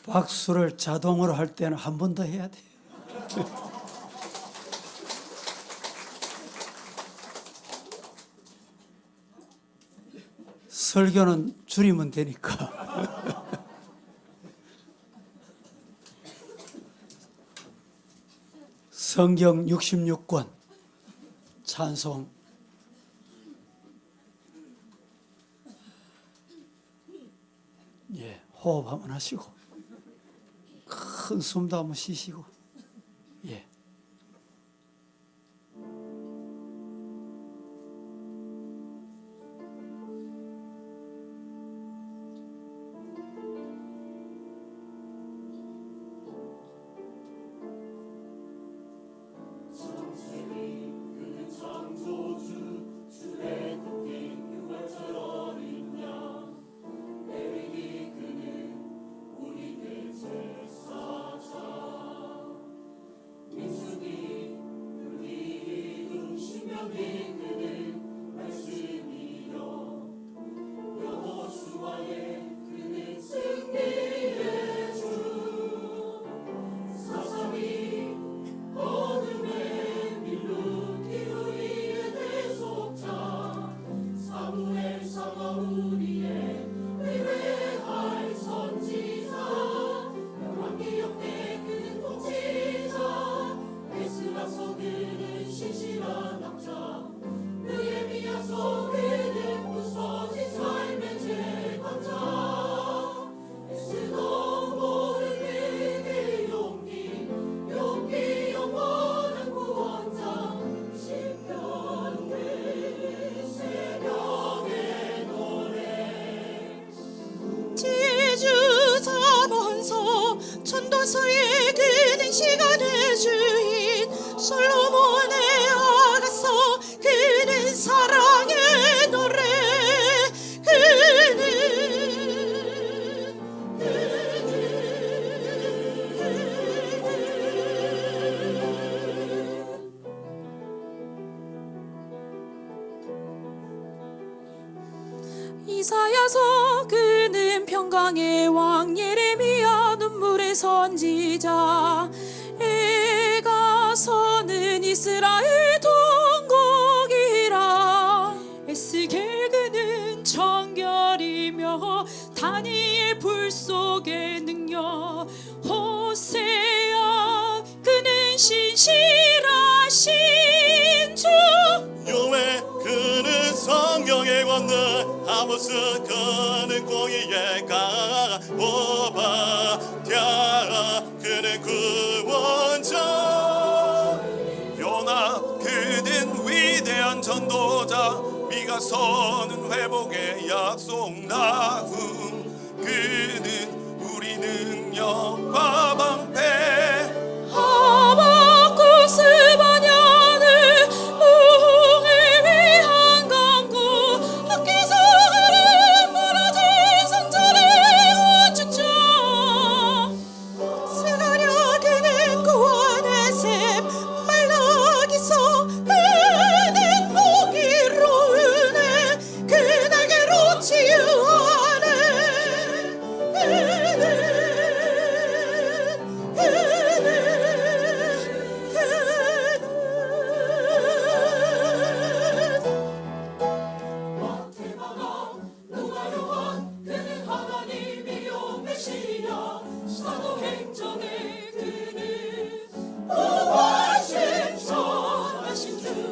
박수를 자동으로 할 때는 한 번 더 해야 돼. 설교는 줄이면 되니까. 성경 66권 찬송. 예, 호흡 한번 하시고 큰 숨도 한번 쉬시고. 예. 전도서에 그는 시간의 주인 솔로몬의 아가서 그는 사랑의 노래 이사야서 그는 평강의 왕 예레미야 눈물의 선지자 에가서는 이스라엘 통곡이라 에스겔 그는 정결이며 다니엘 불 속의 능력 호세야 그는 신실하신 주 요외 그는 성경의 권능 아모스 그는 공의의 강 오바댜 그는 구원자 요나 그는 위대한 전도자 미가서는 회복의 약속 나훔 그는 우리 능력과 방패 하박국스 반야를 우흥을 위한 강구 학기서 흐름 무너진 성전의 건축자 스가랴 그는 구원의 샘 말라기서 그는 무기로 은혜 그 날개로 치유하네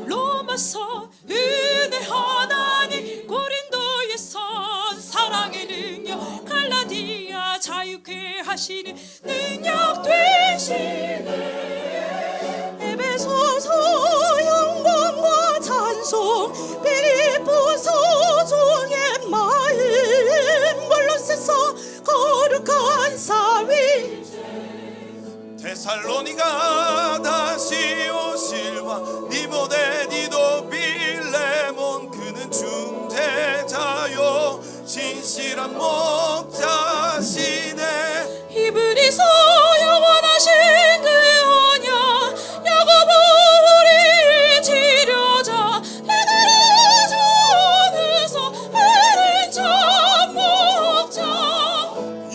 로마서 은혜 하나님 고린도의 선 사랑의 능력 갈라디아 자유케 하시는 능력 되시네 에베소서 영광과 찬송 빌립보서 종의 마음 골로새서 거룩한 사위 데살로니가 다시 오실와 니모데니도 빌레몬 그는 중재자요 신실한 목자시네 히브리서 영원하신 그 언약 야고보 우리의 지려자 이들의 주원에서 에린 참 목자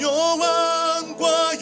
여호와과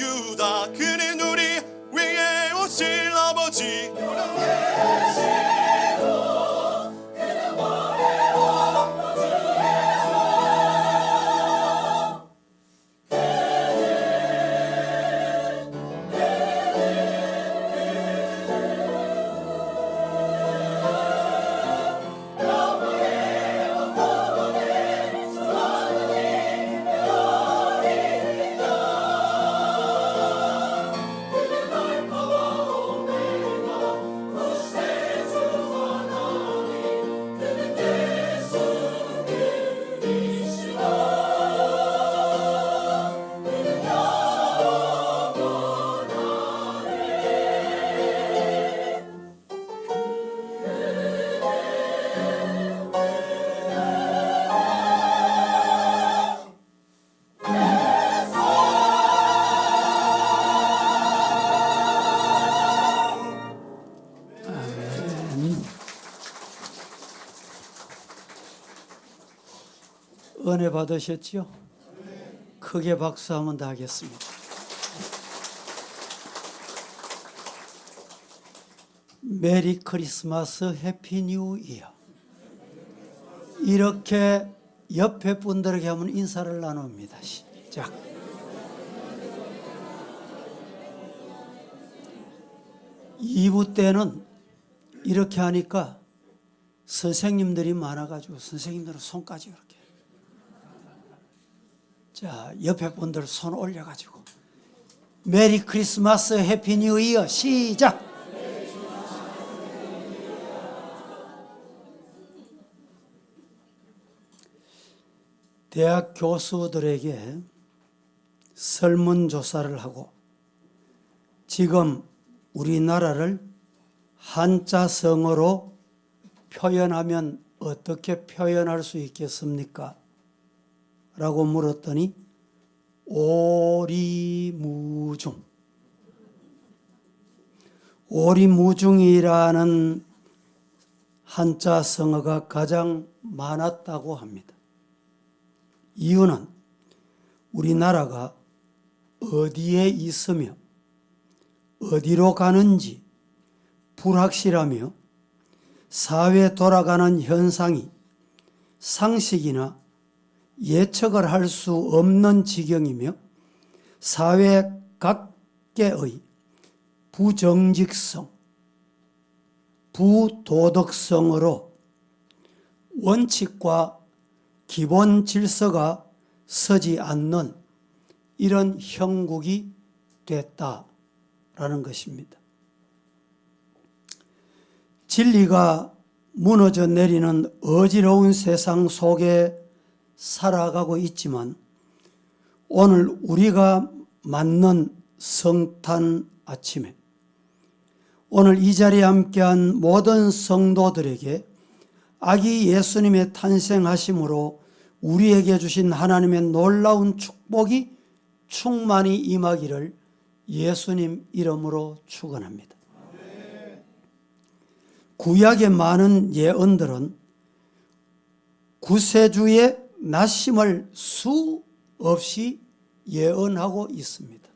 은혜 받으셨죠? 크게 박수 한번 더 하겠습니다. 메리 크리스마스 해피 뉴 이어. 이렇게 옆에 분들에게 하면 인사를 나눕니다. 시작. 이부 때는 이렇게 하니까 선생님들이 많아가지고 선생님들은 손까지 이렇게. 자, 옆에 분들 손 올려가지고 메리 크리스마스 해피 뉴 이어. 시작. 대학 교수들에게 설문조사를 하고 지금 우리나라를 한자성어로 표현하면 어떻게 표현할 수 있겠습니까? 라고 물었더니 오리무중. 오리무중이라는 한자성어가 가장 많았다고 합니다. 이유는 우리나라가 어디에 있으며 어디로 가는지 불확실하며 사회 돌아가는 현상이 상식이나 예측을 할 수 없는 지경이며 사회 각계의 부정직성, 부도덕성으로 원칙과 기본 질서가 서지 않는 이런 형국이 됐다라는 것입니다. 진리가 무너져 내리는 어지러운 세상 속에 살아가고 있지만 오늘 우리가 맞는 성탄 아침에 오늘 이 자리에 함께한 모든 성도들에게 아기 예수님의 탄생하심으로 우리에게 주신 하나님의 놀라운 축복이 충만히 임하기를 예수님 이름으로 축원합니다. 구약의 많은 예언들은 구세주의 나심을 수없이 예언하고 있습니다.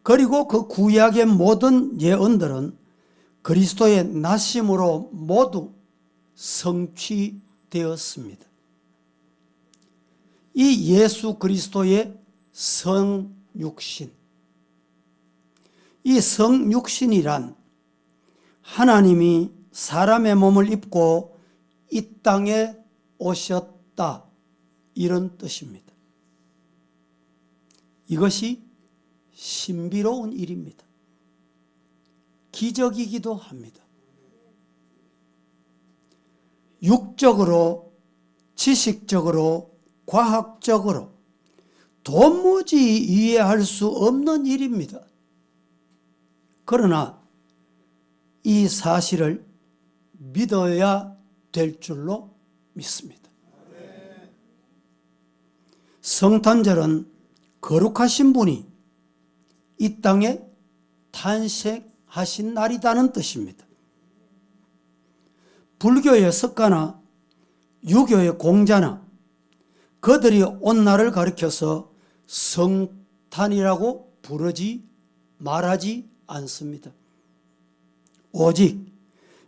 그리고 그 구약의 모든 예언들은 그리스도의 나심으로 모두 성취되었습니다. 이 예수 그리스도의 성육신, 이 성육신이란 하나님이 사람의 몸을 입고 이 땅에 오셨다, 이런 뜻입니다. 이것이 신비로운 일입니다. 기적이기도 합니다. 육적으로, 지식적으로, 과학적으로 도무지 이해할 수 없는 일입니다. 그러나 이 사실을 믿어야 될 줄로 믿습니다. 성탄절은 거룩하신 분이 이 땅에 탄생하신 날이라는 뜻입니다. 불교의 석가나 유교의 공자나 그들이 온 날을 가리켜서 성탄이라고 부르지 말하지 않습니다. 오직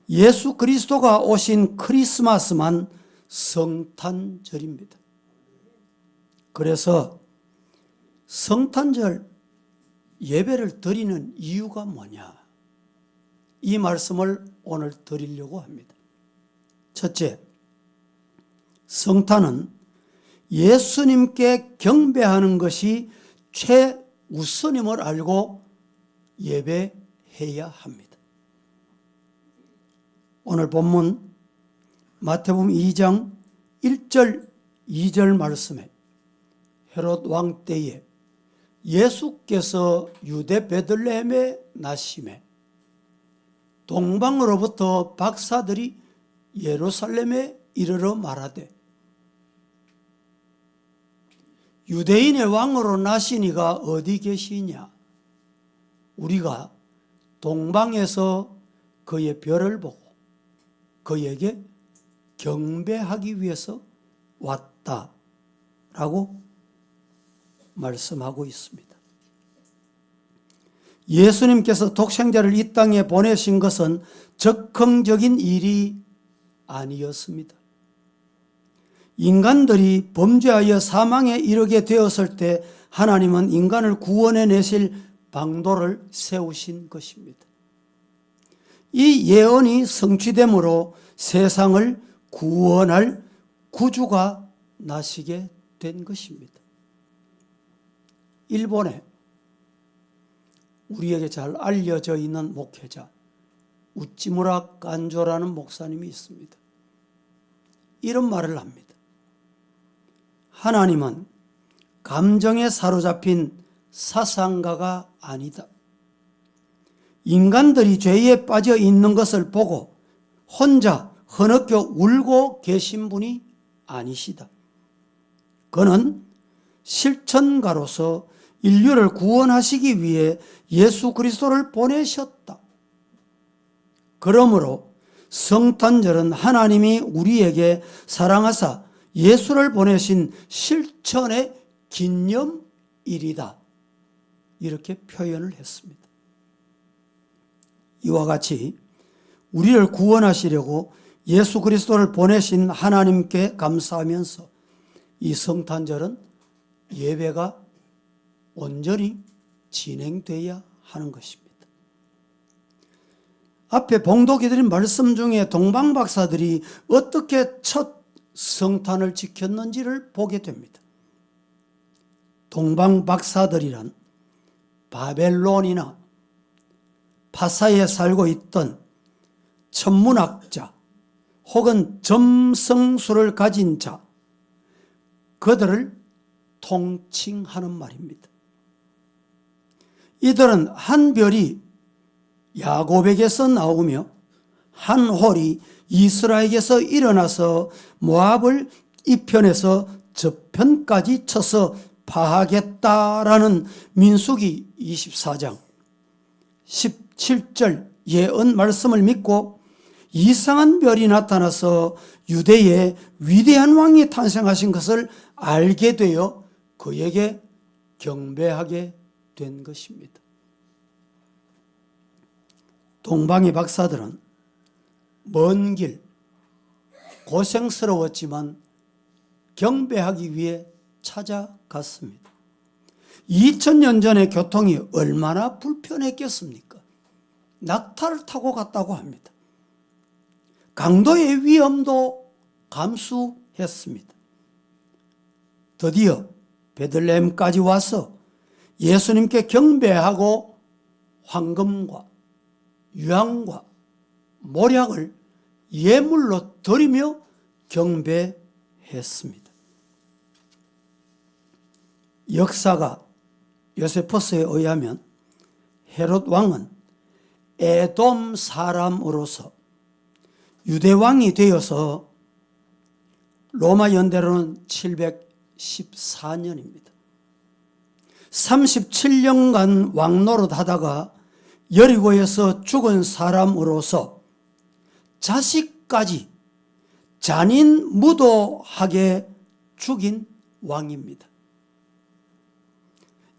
예수 그리스도가 오신 크리스마스만 성탄절입니다. 그래서 성탄절 예배를 드리는 이유가 뭐냐? 이 말씀을 오늘 드리려고 합니다. 첫째, 성탄은 예수님께 경배하는 것이 최우선임을 알고 예배해야 합니다. 오늘 본문 마태복음 2장 1절 2절 말씀에 헤롯 왕 때에 예수께서 유대 베들레헴에 나심에 동방으로부터 박사들이 예루살렘에 이르러 말하되 유대인의 왕으로 나시니가 어디 계시냐? 우리가 동방에서 그의 별을 보고 그에게 경배하기 위해서 왔다 하셨다라고 말씀하고 있습니다. 예수님께서 독생자를 이 땅에 보내신 것은 적흥적인 일이 아니었습니다. 인간들이 범죄하여 사망에 이르게 되었을 때 하나님은 인간을 구원해 내실 방도를 세우신 것입니다. 이 예언이 성취됨으로 세상을 구원할 구주가 나시게 된 것입니다. 일본에 우리에게 잘 알려져 있는 목회자 우찌무라 깐조라는 목사님이 있습니다. 이런 말을 합니다. 하나님은 감정에 사로잡힌 사상가가 아니다. 인간들이 죄에 빠져 있는 것을 보고 혼자 흐느껴 울고 계신 분이 아니시다. 그는 실천가로서 인류를 구원하시기 위해 예수 그리스도를 보내셨다. 그러므로 성탄절은 하나님이 우리에게 사랑하사 예수를 보내신 실천의 기념일이다. 이렇게 표현을 했습니다. 이와 같이 우리를 구원하시려고 예수 그리스도를 보내신 하나님께 감사하면서 이 성탄절은 예배가 온전히 진행돼야 하는 것입니다. 앞에 봉독해 드린 말씀 중에 동방박사들이 어떻게 첫 성탄을 지켰는지를 보게 됩니다. 동방박사들이란 바벨론이나 파사에 살고 있던 천문학자 혹은 점성술을 가진 자, 그들을 통칭하는 말입니다. 이들은 한 별이 야곱에게서 나오며 한 홀이 이스라엘에게서 일어나서 모압을 이편에서 저편까지 쳐서 파하겠다라는 민수기 24장 17절 예언 말씀을 믿고 이상한 별이 나타나서 유대에 위대한 왕이 탄생하신 것을 알게 되어 그에게 경배하게 된 것입니다. 동방의 박사들은 먼 길, 고생스러웠지만 경배하기 위해 찾아갔습니다. 2000년 전의 교통이 얼마나 불편했겠습니까? 낙타를 타고 갔다고 합니다. 강도의 위험도 감수했습니다. 드디어 베들레헴까지 와서 예수님께 경배하고 황금과 유향과 모략을 예물로 드리며 경배했습니다. 역사가 요세포스에 의하면 헤롯 왕은 에돔 사람으로서 유대 왕이 되어서 로마 연대로는 714년입니다. 37년간 왕노릇 하다가 여리고에서 죽은 사람으로서 자식까지 잔인 무도하게 죽인 왕입니다.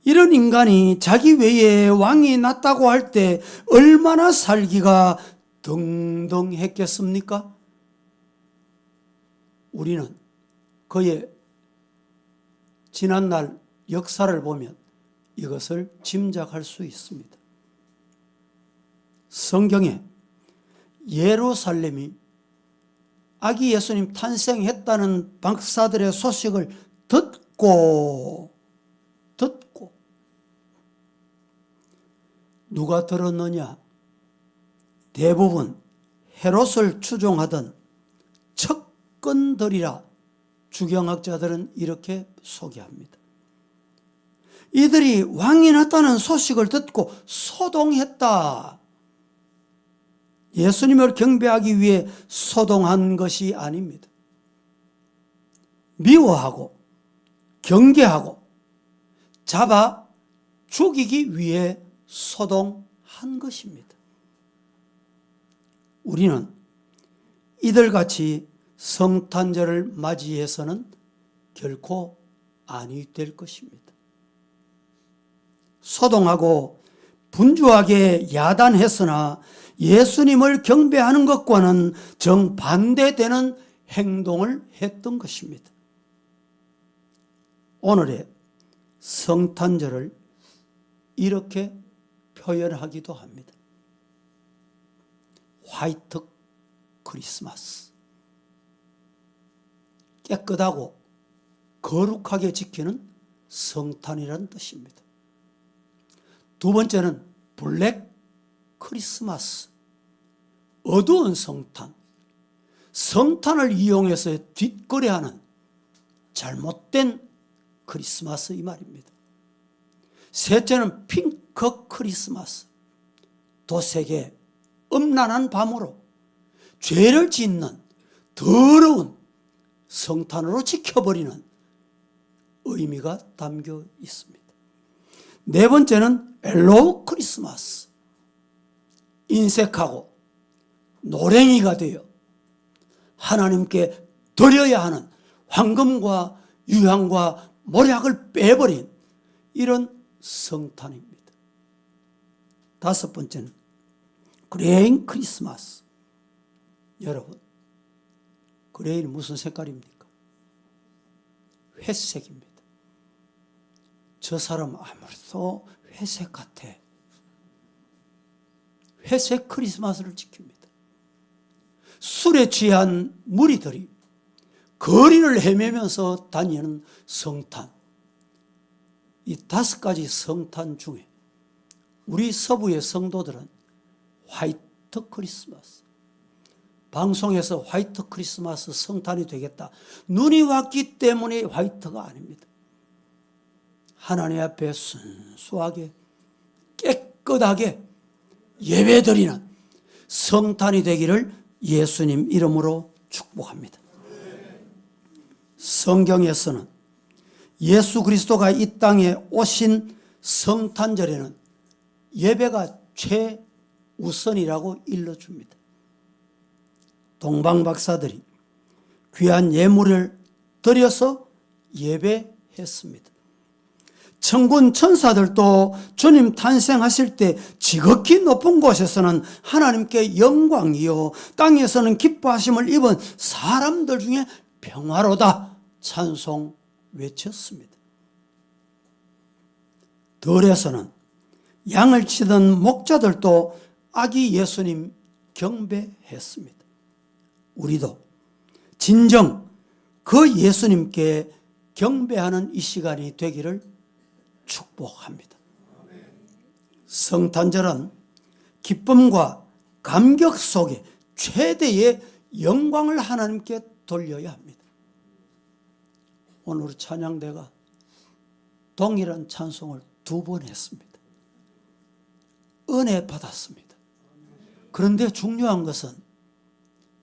이런 인간이 자기 외에 왕이 났다고 할 때 얼마나 살기가 등등했겠습니까? 우리는 그의 지난날 역사를 보면 이것을 짐작할 수 있습니다. 성경에 예루살렘이 아기 예수님 탄생했다는 박사들의 소식을 듣고 누가 들었느냐? 대부분 헤롯을 추종하던 척근들이라 주경학자들은 이렇게 소개합니다. 이들이 왕이 났다는 소식을 듣고 소동했다. 예수님을 경배하기 위해 소동한 것이 아닙니다. 미워하고 경계하고 잡아 죽이기 위해 소동한 것입니다. 우리는 이들같이 성탄절을 맞이해서는 결코 아니 될 것입니다. 소동하고 분주하게 야단했으나 예수님을 경배하는 것과는 정반대되는 행동을 했던 것입니다. 오늘의 성탄절을 이렇게 표현하기도 합니다. 화이트 크리스마스. 깨끗하고 거룩하게 지키는 성탄이라는 뜻입니다. 두 번째는 블랙 크리스마스. 어두운 성탄. 성탄을 이용해서 뒷거래하는 잘못된 크리스마스 이 말입니다. 셋째는 핑크 크리스마스. 도색의 음란한 밤으로 죄를 짓는 더러운 성탄으로 지켜버리는 의미가 담겨 있습니다. 네 번째는 옐로우 크리스마스. 인색하고 노랭이가 되어 하나님께 드려야 하는 황금과 유향과 모략을 빼버린 이런 성탄입니다. 다섯 번째는 그레인 크리스마스. 여러분, 그레인이 무슨 색깔입니까? 회색입니다. 저 사람 아무래도 회색 같아. 회색 크리스마스를 지킵니다. 술에 취한 무리들이 거리를 헤매면서 다니는 성탄. 이 다섯 가지 성탄 중에 우리 서부의 성도들은 화이트 크리스마스. 방송에서 화이트 크리스마스 성탄이 되겠다. 눈이 왔기 때문에 화이트가 아닙니다. 하나님 앞에 순수하게 깨끗하게 예배드리는 성탄이 되기를 예수님 이름으로 축복합니다. 성경에서는 예수 그리스도가 이 땅에 오신 성탄절에는 예배가 최우선이라고 일러줍니다. 동방박사들이 귀한 예물을 드려서 예배했습니다. 천군 천사들도 주님 탄생하실 때 지극히 높은 곳에서는 하나님께 영광이요 땅에서는 기뻐하심을 입은 사람들 중에 평화로다 찬송 외쳤습니다. 들에서는 양을 치던 목자들도 아기 예수님 경배했습니다. 우리도 진정 그 예수님께 경배하는 이 시간이 되기를 축복합니다. 성탄절은 기쁨과 감격 속에 최대의 영광을 하나님께 돌려야 합니다. 오늘 찬양대가 동일한 찬송을 2번 했습니다. 은혜 받았습니다. 그런데 중요한 것은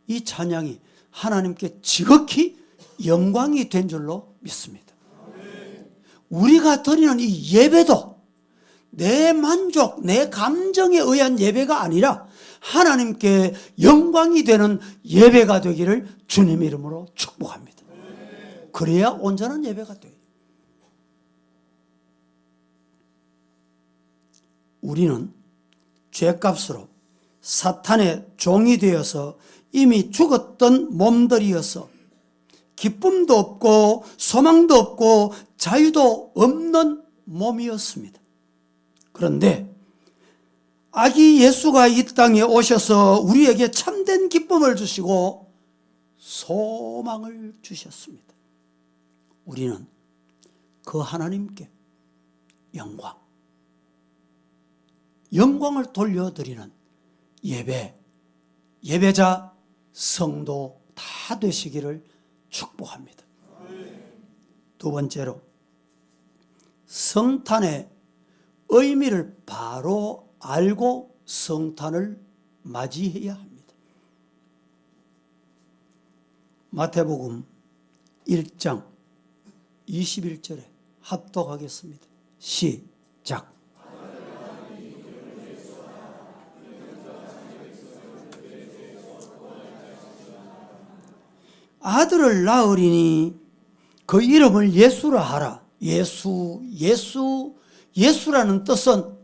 이 찬양이 하나님께 지극히 영광이 된 줄로 믿습니다. 우리가 드리는 이 예배도 내 만족, 내 감정에 의한 예배가 아니라 하나님께 영광이 되는 예배가 되기를 주님 이름으로 축복합니다. 그래야 온전한 예배가 돼요. 우리는 죄값으로 사탄의 종이 되어서 이미 죽었던 몸들이어서 기쁨도 없고 소망도 없고 자유도 없는 몸이었습니다. 그런데 아기 예수가 이 땅에 오셔서 우리에게 참된 기쁨을 주시고 소망을 주셨습니다. 우리는 그 하나님께 영광을 돌려드리는 예배자, 성도 다 되시기를 축복합니다. 두 번째로 성탄의 의미를 바로 알고 성탄을 맞이해야 합니다. 마태복음 1장 21절에 합독하겠습니다. 시작. 아들을 낳으리니 그 이름을 예수라 하라. 예수라는 뜻은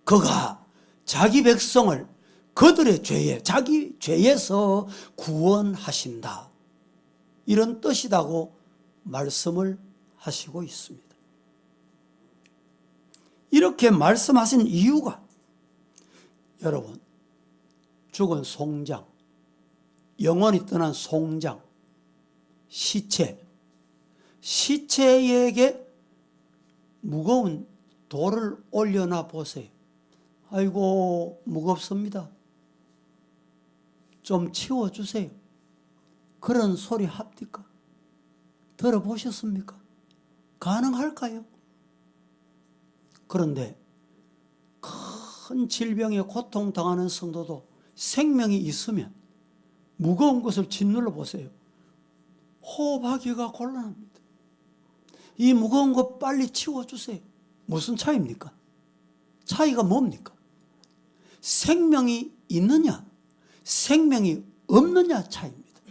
그가 자기 백성을 그들의 죄에, 자기 죄에서 구원하신다, 이런 뜻이라고 말씀을 하시고 있습니다. 이렇게 말씀하신 이유가, 여러분, 죽은 송장, 영원히 떠난 송장, 시체에게 무거운 돌을 올려놔 보세요. 아이고, 무겁습니다. 좀 치워주세요. 그런 소리 합니까? 들어보셨습니까? 가능할까요? 그런데 큰 질병에 고통당하는 성도도 생명이 있으면 무거운 것을 짓눌러 보세요. 호흡하기가 곤란합니다. 이 무거운 것 빨리 치워주세요. 무슨 차이입니까? 차이가 뭡니까? 생명이 있느냐, 생명이 없느냐 차이입니다.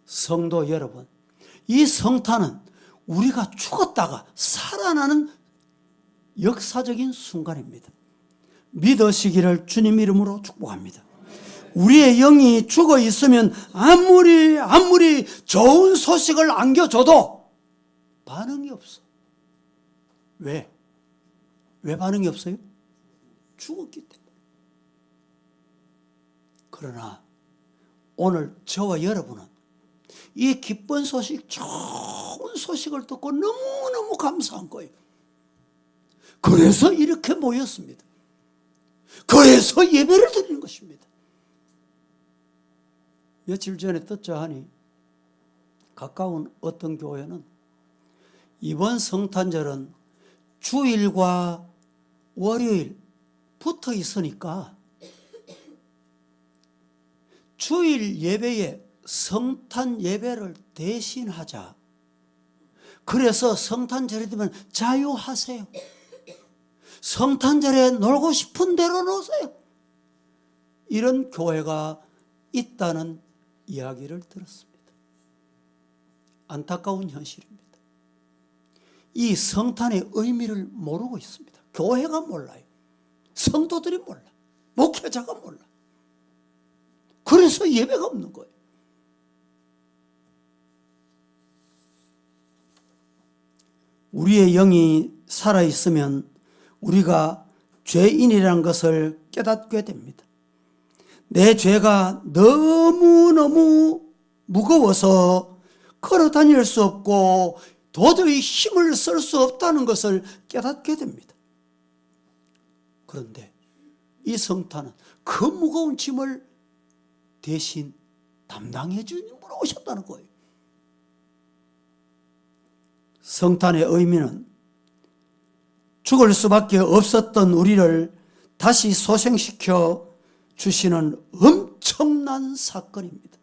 성도 여러분, 이 성탄은 우리가 죽었다가 살아나는 역사적인 순간입니다. 믿으시기를 주님 이름으로 축복합니다. 우리의 영이 죽어 있으면 아무리 좋은 소식을 안겨줘도 반응이 없어. 왜 반응이 없어요? 죽었기 때문에. 그러나 오늘 저와 여러분은 이 기쁜 소식, 좋은 소식을 듣고 너무너무 감사한 거예요. 그래서 이렇게 모였습니다. 그래서 예배를 드리는 것입니다. 며칠 전에 듣자 하니 가까운 어떤 교회는 이번 성탄절은 주일과 월요일 붙어 있으니까 주일 예배에 성탄 예배를 대신하자. 그래서 성탄절이 되면 자유하세요. 성탄절에 놀고 싶은 대로 노세요. 이런 교회가 있다는 이야기를 들었습니다. 안타까운 현실입니다. 이 성탄의 의미를 모르고 있습니다. 교회가 몰라요. 성도들이 몰라. 목회자가 몰라. 그래서 예배가 없는 거예요. 우리의 영이 살아있으면 우리가 죄인이라는 것을 깨닫게 됩니다. 내 죄가 너무너무 무거워서 걸어 다닐 수 없고 도저히 힘을 쓸 수 없다는 것을 깨닫게 됩니다. 그런데 이 성탄은 그 무거운 짐을 대신 담당해 주는 분이 오셨다는 거예요. 성탄의 의미는 죽을 수밖에 없었던 우리를 다시 소생시켜 주시는 엄청난 사건입니다.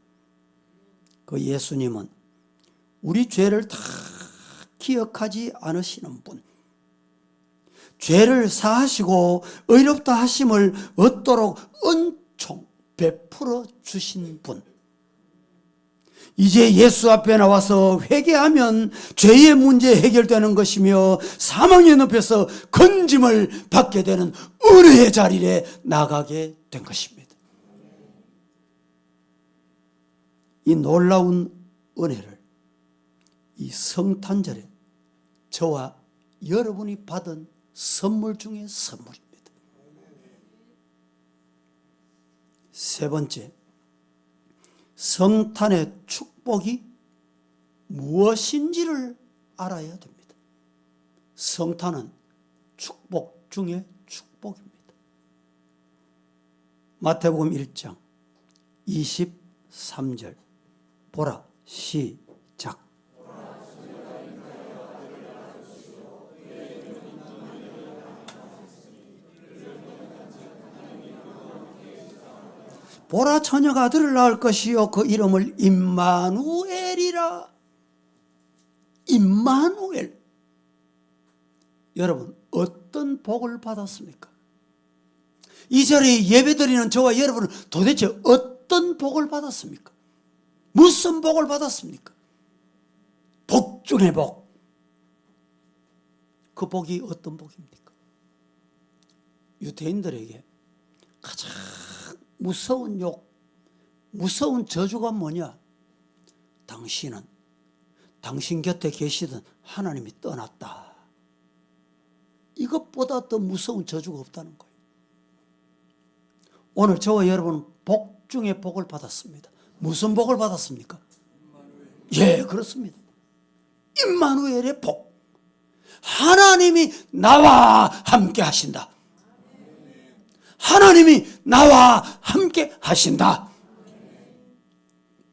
그 예수님은 우리 죄를 다 기억하지 않으시는 분, 죄를 사하시고 의롭다 하심을 얻도록 은총 베풀어 주신 분, 이제 예수 앞에 나와서 회개하면 죄의 문제 해결되는 것이며 사망의 늪에서 건짐을 받게 되는 은혜의 자리에 나가게 된 것입니다. 이 놀라운 은혜를 이 성탄절에 저와 여러분이 받은 선물 중에 선물입니다. 세 번째, 성탄의 축복이 무엇인지를 알아야 됩니다. 성탄은 축복 중에 축복입니다. 마태복음 1장 23절 보라, 시작. 보라, 처녀가 아들을 낳을 것이요 그 이름을 임마누엘이라. 임마누엘. 여러분, 어떤 복을 받았습니까? 이 자리에 예배드리는 저와 여러분은 도대체 어떤 복을 받았습니까? 무슨 복을 받았습니까? 중의 복. 그 복이 어떤 복입니까? 유대인들에게 가장 무서운 욕, 무서운 저주가 뭐냐? 당신은 당신 곁에 계시던 하나님이 떠났다. 이것보다 더 무서운 저주가 없다는 거예요. 오늘 저와 여러분은 복 중에 복을 받았습니다. 무슨 복을 받았습니까? 예, 그렇습니다. 임마누엘의 복. 하나님이 나와 함께 하신다. 하나님이 나와 함께 하신다.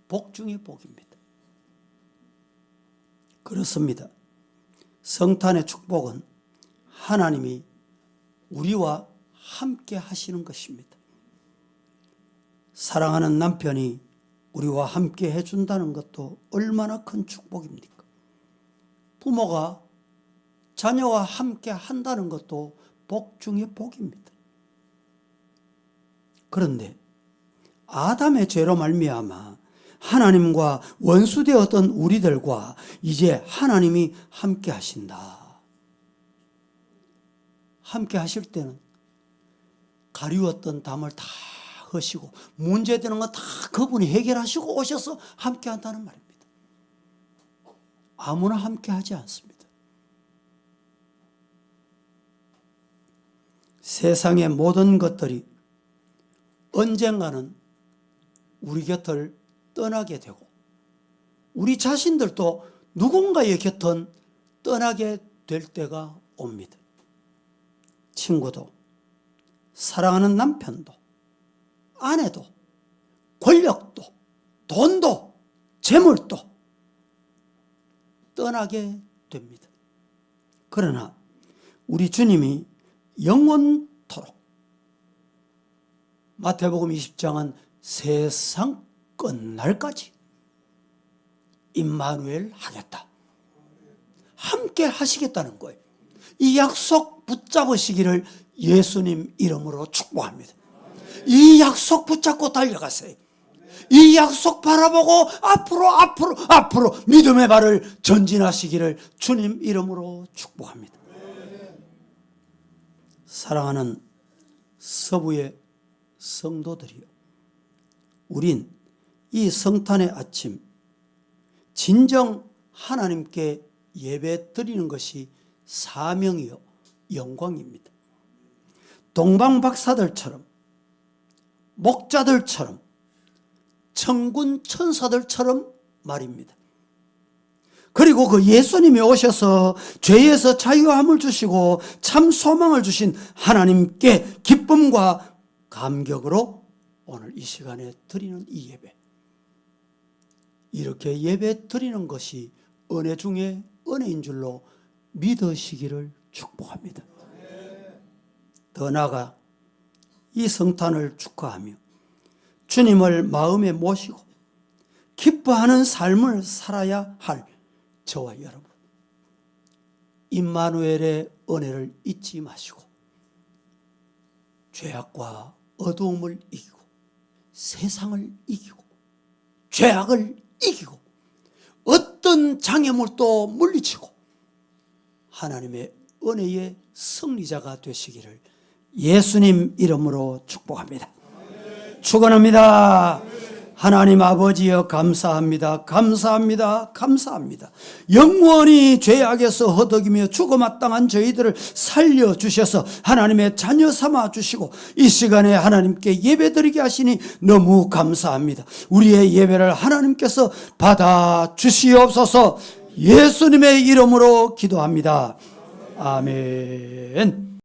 복 중에 복입니다. 그렇습니다. 성탄의 축복은 하나님이 우리와 함께 하시는 것입니다. 사랑하는 남편이 우리와 함께 해준다는 것도 얼마나 큰 축복입니까? 부모가 자녀와 함께 한다는 것도 복 중에 복입니다. 그런데 아담의 죄로 말미암아 하나님과 원수되었던 우리들과 이제 하나님이 함께 하신다. 함께 하실 때는 가리웠던 담을 다 하시고 문제되는 거 다 그분이 해결하시고 오셔서 함께 한다는 말입니다. 아무나 함께 하지 않습니다. 세상의 모든 것들이 언젠가는 우리 곁을 떠나게 되고 우리 자신들도 누군가의 곁은 떠나게 될 때가 옵니다. 친구도, 사랑하는 남편도, 아내도, 권력도, 돈도, 재물도 떠나게 됩니다. 그러나 우리 주님이 영원토록, 마태복음 20장은 세상 끝날까지 임마누엘 하겠다. 함께 하시겠다는 거예요. 이 약속 붙잡으시기를 예수님 이름으로 축복합니다. 이 약속 붙잡고 달려가세요. 이 약속 바라보고 앞으로 믿음의 발을 전진하시기를 주님 이름으로 축복합니다. 사랑하는 서부의 성도들이요, 우린 이 성탄의 아침 진정 하나님께 예배 드리는 것이 사명이요 영광입니다. 동방박사들처럼, 목자들처럼, 천군 천사들처럼 말입니다. 그리고 그 예수님이 오셔서 죄에서 자유함을 주시고 참 소망을 주신 하나님께 기쁨과 감격으로 오늘 이 시간에 드리는 이 예배, 이렇게 예배 드리는 것이 은혜 중에 은혜인 줄로 믿으시기를 축복합니다. 더 나아가 이 성탄을 축하하며 주님을 마음에 모시고 기뻐하는 삶을 살아야 할 저와 여러분, 임마누엘의 은혜를 잊지 마시고 죄악과 어두움을 이기고 세상을 이기고 죄악을 이기고 어떤 장애물도 물리치고 하나님의 은혜의 승리자가 되시기를 예수님 이름으로 축복합니다. 축원합니다. 하나님 아버지여 감사합니다. 감사합니다. 감사합니다. 영원히 죄악에서 허덕이며 죽어마땅한 저희들을 살려주셔서 하나님의 자녀 삼아 주시고 이 시간에 하나님께 예배드리게 하시니 너무 감사합니다. 우리의 예배를 하나님께서 받아주시옵소서. 예수님의 이름으로 기도합니다. 아멘.